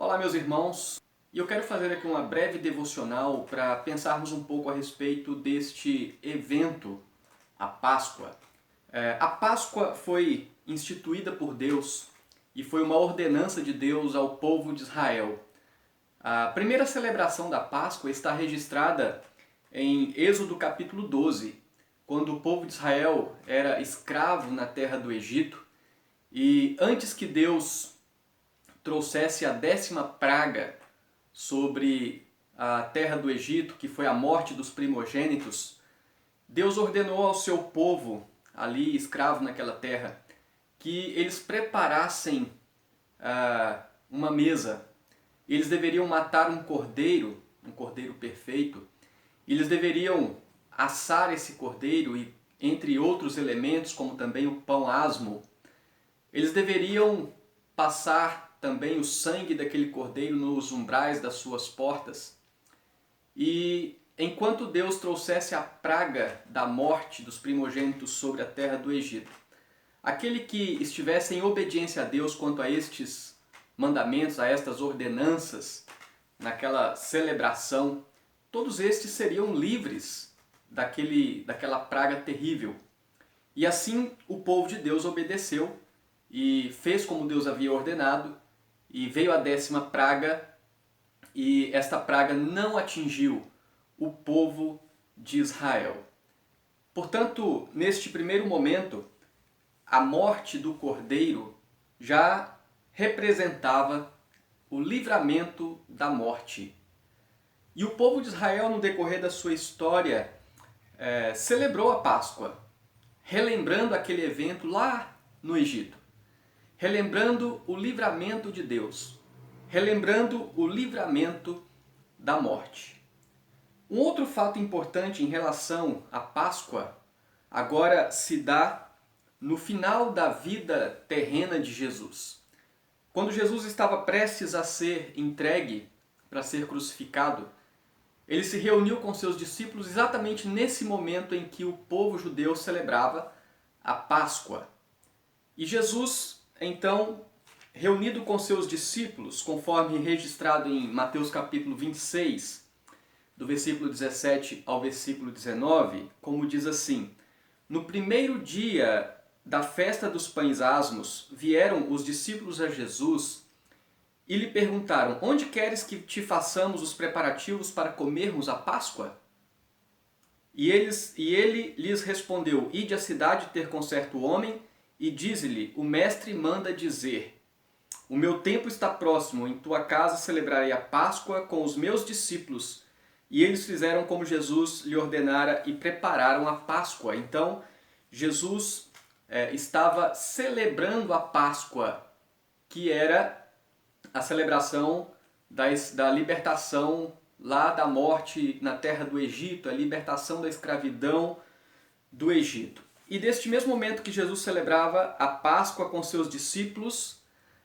Olá, meus irmãos, e eu quero fazer aqui uma breve devocional para pensarmos um pouco a respeito deste evento, a Páscoa. A Páscoa foi instituída por Deus e foi uma ordenança de Deus ao povo de Israel. A primeira celebração da Páscoa está registrada em Êxodo capítulo 12, quando o povo de Israel era escravo na terra do Egito e antes que Deus trouxesse a 10ª praga sobre a terra do Egito, que foi a morte dos primogênitos, Deus ordenou ao seu povo, ali escravo naquela terra, que eles preparassem uma mesa. Eles deveriam matar um cordeiro perfeito, e eles deveriam assar esse cordeiro e, entre outros elementos, como também o pão asmo, eles deveriam passar também o sangue daquele cordeiro nos umbrais das suas portas. E enquanto Deus trouxesse a praga da morte dos primogênitos sobre a terra do Egito, aquele que estivesse em obediência a Deus quanto a estes mandamentos, a estas ordenanças, naquela celebração, todos estes seriam livres daquela praga terrível. E assim o povo de Deus obedeceu e fez como Deus havia ordenado, e veio a 10ª praga, e esta praga não atingiu o povo de Israel. Portanto, neste primeiro momento, a morte do cordeiro já representava o livramento da morte. E o povo de Israel, no decorrer da sua história, celebrou a Páscoa, relembrando aquele evento lá no Egito, relembrando o livramento de Deus, relembrando o livramento da morte. Um outro fato importante em relação à Páscoa agora se dá no final da vida terrena de Jesus. Quando Jesus estava prestes a ser entregue para ser crucificado, ele se reuniu com seus discípulos exatamente nesse momento em que o povo judeu celebrava a Páscoa. E Jesus, então, reunido com seus discípulos, conforme registrado em Mateus capítulo 26, do versículo 17 ao versículo 19, como diz assim: No primeiro dia da festa dos pães asmos, vieram os discípulos a Jesus e lhe perguntaram: Onde queres que te façamos os preparativos para comermos a Páscoa? E ele lhes respondeu: Ide à cidade ter com certo homem, e dize-lhe: O mestre manda dizer: O meu tempo está próximo, em tua casa celebrarei a Páscoa com os meus discípulos. E eles fizeram como Jesus lhe ordenara e prepararam a Páscoa. Então, Jesus estava celebrando a Páscoa, que era a celebração da libertação lá da morte na terra do Egito, a libertação da escravidão do Egito. E deste mesmo momento que Jesus celebrava a Páscoa com seus discípulos,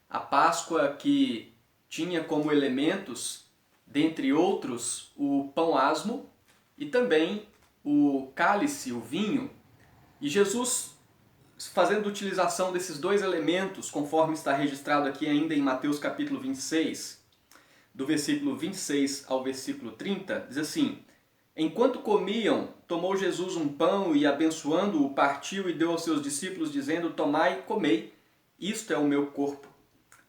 a Páscoa que tinha como elementos, dentre outros, o pão asmo e também o cálice, o vinho. E Jesus, fazendo utilização desses dois elementos, conforme está registrado aqui ainda em Mateus capítulo 26, do versículo 26 ao versículo 30, diz assim: Enquanto comiam, tomou Jesus um pão e, abençoando-o, partiu e deu aos seus discípulos, dizendo: Tomai e comei, isto é o meu corpo.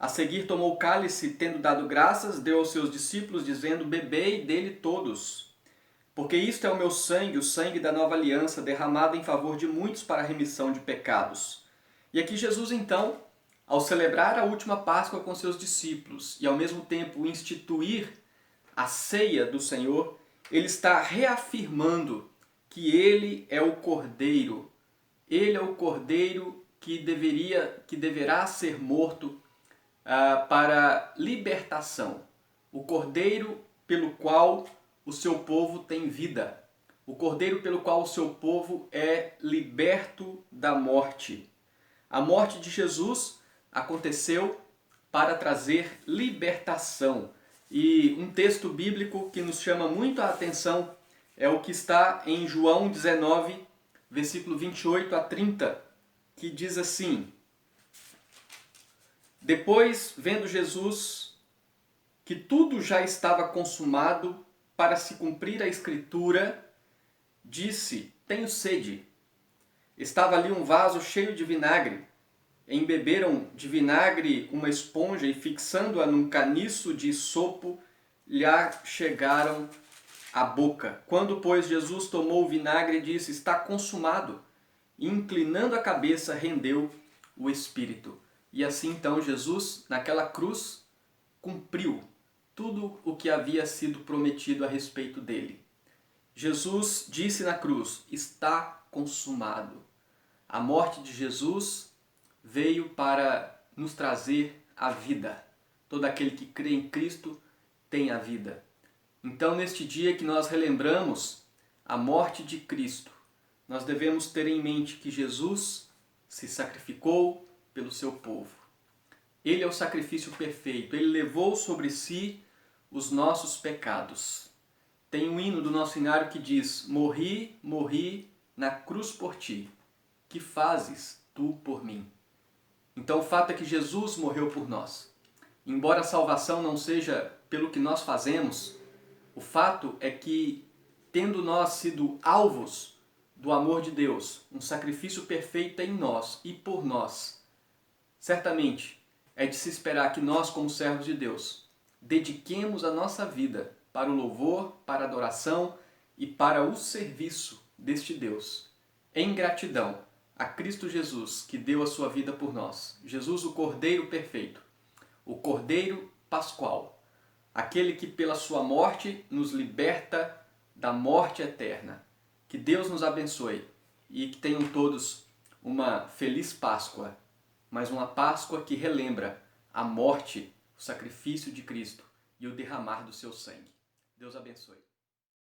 A seguir tomou o cálice, tendo dado graças, deu aos seus discípulos, dizendo: Bebei dele todos, porque isto é o meu sangue, o sangue da nova aliança, derramado em favor de muitos para a remissão de pecados. E aqui Jesus, então, ao celebrar a última Páscoa com seus discípulos e ao mesmo tempo instituir a ceia do Senhor, ele está reafirmando que ele é o Cordeiro. Ele é o Cordeiro que deverá ser morto para libertação. O Cordeiro pelo qual o seu povo tem vida. O Cordeiro pelo qual o seu povo é liberto da morte. A morte de Jesus aconteceu para trazer libertação. E um texto bíblico que nos chama muito a atenção é o que está em João 19, versículo 28 a 30, que diz assim: Depois, vendo Jesus que tudo já estava consumado, para se cumprir a Escritura, disse: tenho sede. Estava ali um vaso cheio de vinagre. Embeberam de vinagre uma esponja e, fixando-a num caniço de sopo, lhe chegaram à boca. Quando, pois, Jesus tomou o vinagre, disse: está consumado. E, inclinando a cabeça, rendeu o espírito. E assim, então, Jesus, naquela cruz, cumpriu tudo o que havia sido prometido a respeito dele. Jesus disse na cruz: está consumado. A morte de Jesus veio para nos trazer a vida. Todo aquele que crê em Cristo tem a vida. Então, neste dia que nós relembramos a morte de Cristo, nós devemos ter em mente que Jesus se sacrificou pelo seu povo. Ele é o sacrifício perfeito. Ele levou sobre si os nossos pecados. Tem um hino do nosso hinário que diz: morri, morri na cruz por ti. Que fazes tu por mim? Então o fato é que Jesus morreu por nós. Embora a salvação não seja pelo que nós fazemos, o fato é que, tendo nós sido alvos do amor de Deus, um sacrifício perfeito em nós e por nós, certamente é de se esperar que nós, como servos de Deus, dediquemos a nossa vida para o louvor, para a adoração e para o serviço deste Deus, em gratidão a Cristo Jesus, que deu a sua vida por nós. Jesus, o Cordeiro perfeito, o Cordeiro pascual, aquele que pela sua morte nos liberta da morte eterna. Que Deus nos abençoe e que tenham todos uma feliz Páscoa, mas uma Páscoa que relembra a morte, o sacrifício de Cristo e o derramar do seu sangue. Deus abençoe.